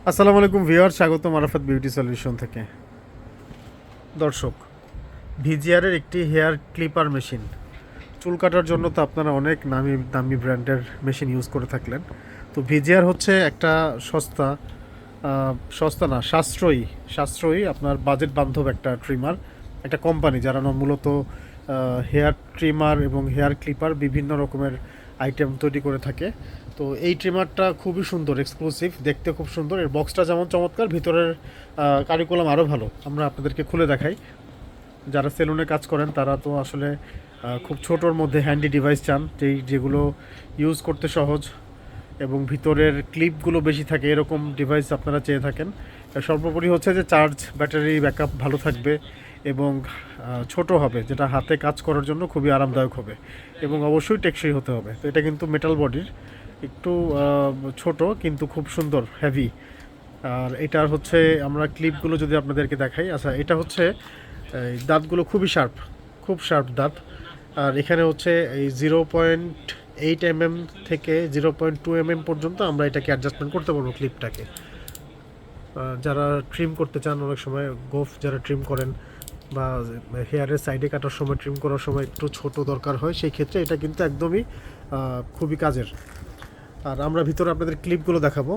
আসসালামু আলাইকুম ভিউয়ার, স্বাগতম আরাফাত বিউটি সলিউশন থেকে। দর্শক, ভিজিআরের একটি হেয়ার ক্লিপার মেশিন, চুল কাটার জন্য তো আপনারা অনেক নামি দামি ব্র্যান্ডের মেশিন ইউজ করে থাকলেন। তো ভিজিআর হচ্ছে একটা সস্তা সস্তা না সাশ্রয়ী আপনার বাজেট বান্ধব একটা ট্রিমার, একটা কোম্পানি যারা মূলত হেয়ার ট্রিমার এবং হেয়ার ক্লিপার বিভিন্ন রকমের আইটেম তৈরি করে থাকে। তো এই ট্রিমারটা খুবই সুন্দর, এক্সক্লুসিভ, দেখতে খুব সুন্দর। এর বক্সটা যেমন চমৎকার, ভিতরের কারিকুলাম আরও ভালো। আমরা আপনাদেরকে খুলে দেখাই। যারা সেলুনে কাজ করেন তারা তো আসলে খুব ছোটোর মধ্যে হ্যান্ডি ডিভাইস চান, যেগুলো ইউজ করতে সহজ এবং ভিতরের ক্লিপগুলো বেশি থাকে, এরকম ডিভাইস আপনারা চেয়ে থাকেন। সর্বোপরি হচ্ছে যে চার্জ, ব্যাটারি ব্যাকআপ ভালো থাকবে এবং ছোট হবে, যেটা হাতে কাজ করার জন্য খুবই আরামদায়ক হবে এবং অবশ্যই টেকসই হতে হবে। তো এটা কিন্তু মেটাল বডির, একটু ছোট কিন্তু খুব সুন্দর, হেভি। আর এটার হচ্ছে আমরা ক্লিপগুলো যদি আপনাদেরকে দেখাই, আচ্ছা এটা হচ্ছে এই দাঁতগুলো খুব শার্প দাঁত। আর এখানে হচ্ছে এই 0.8 mm থেকে 0.2 mm পর্যন্ত আমরা এটাকে অ্যাডজাস্টমেন্ট করতে পারবো ক্লিপটাকে। যারা ট্রিম করতে চান, অনেক সময় গোফ যারা ট্রিম করেন বা হেয়ারের সাইডে কাটার সময়, ট্রিম করার সময় একটু ছোট দরকার হয়, সেই ক্ষেত্রে এটা কিন্তু একদমই খুবই কাজের। আর আমরা ভিতরে আপনাদের ক্লিপগুলো দেখাবো।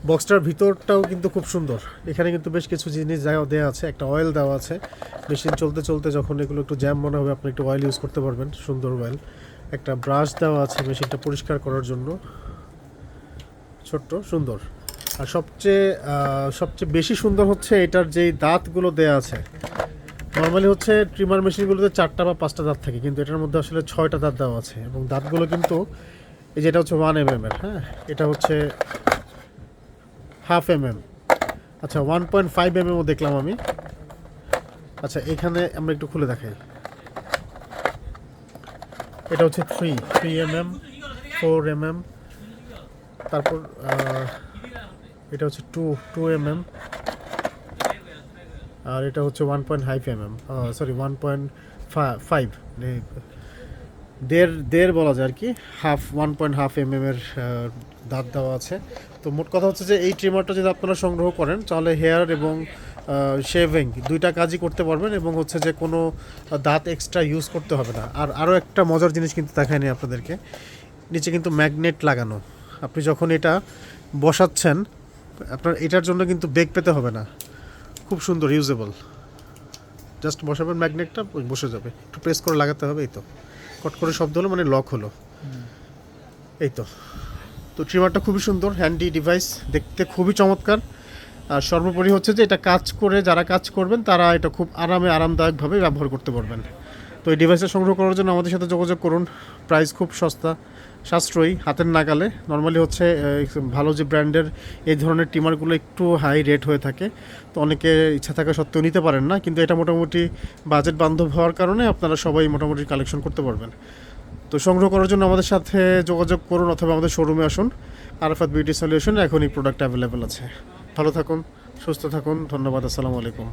বক্সটার ভিতরটাও কিন্তু খুব সুন্দর। এখানে কিন্তু বেশ কিছু জিনিস দেওয়া আছে, একটা অয়েল দেওয়া আছে। মেশিন চলতে চলতে যখন এগুলো একটু জ্যাম মনে হবে, আপনি একটু অয়েল ইউজ করতে পারবেন, সুন্দর অয়েল। একটা ব্রাশ দেওয়া আছে মেশিনটা পরিষ্কার করার জন্য, ছোট্ট সুন্দর। আর সবচেয়ে বেশি সুন্দর হচ্ছে এটার যেই দাঁতগুলো দেওয়া আছে। নর্মালি হচ্ছে ট্রিমার মেশিনগুলোতে 4টা বা 5টা দাঁত থাকে, কিন্তু এটার মধ্যে আসলে 6টা দাঁত দেওয়া আছে এবং দাঁতগুলো কিন্তু এই যেটা হচ্ছে 1 mm এর, হ্যাঁ এটা হচ্ছে 0.5 mm। আচ্ছা 1.5 mm দেখলাম আমি। আচ্ছা এখানে আমরা একটু খুলে দেখাই। এটা হচ্ছে 3 mm, 4 mm, তারপর এটা হচ্ছে 2 mm, আর এটা হচ্ছে 1.5 mm, সরি 1.5, দেড় বলা যায় আর কি, 1.5 mm এর দাঁত দেওয়া আছে। তো মোট কথা হচ্ছে যে এই ট্রিমারটা যদি আপনারা সংগ্রহ করেন, তাহলে হেয়ার এবং শেভিং দুইটা কাজই করতে পারবেন এবং হচ্ছে যে কোনো দাঁত এক্সট্রা ইউজ করতে হবে না। আর আরও একটা মজার জিনিস কিন্তু দেখায়নি আপনাদেরকে, নিচে কিন্তু ম্যাগনেট লাগানো। আপনি যখন এটা বসাচ্ছেন, আপনার এটার জন্য কিন্তু বেগ পেতে হবে না, খুব সুন্দর ইউজেবল। জাস্ট বসাবেন, ম্যাগনেটটা বসে যাবে, একটু প্রেস করে লাগাতে হবে, এই তো কট করে শব্দ হলো, মানে লক হলো, এই তো। তো ট্রিমারটা খুবই সুন্দর, হ্যান্ডি ডিভাইস, দেখতে খুবই চমৎকার। আর সর্বোপরি হচ্ছে যে এটা যারা কাজ করবেন তারা এটা খুব আরামদায়কভাবে ব্যবহার করতে পারবেন। তো এই ডিভাইসটা সংগ্রহ করার জন্য আমাদের সাথে যোগাযোগ করুন। প্রাইস খুব সাশ্রয়ী, হাতের নাগালে। নর্মালি হচ্ছে ভালো যে ব্র্যান্ডের এই ধরনের ট্রিমারগুলো একটু হাই রেট হয়ে থাকে, তো অনেকে ইচ্ছা থাকা সত্ত্বেও নিতে পারেন না, কিন্তু এটা মোটামুটি বাজেট বান্ধব হওয়ার কারণে আপনারা সবাই মোটামুটি কালেকশন করতে পারবেন। তো সংগ্রহ করার জন্য আমাদের সাথে যোগাযোগ করুন অথবা আমাদের শোরুমে আসুন। আরাফাত বিউটি সলিউশন এখন এই প্রোডাক্ট অ্যাভেলেবেল আছে। ভালো থাকুন, সুস্থ থাকুন, ধন্যবাদ, আসসালামু আলাইকুম।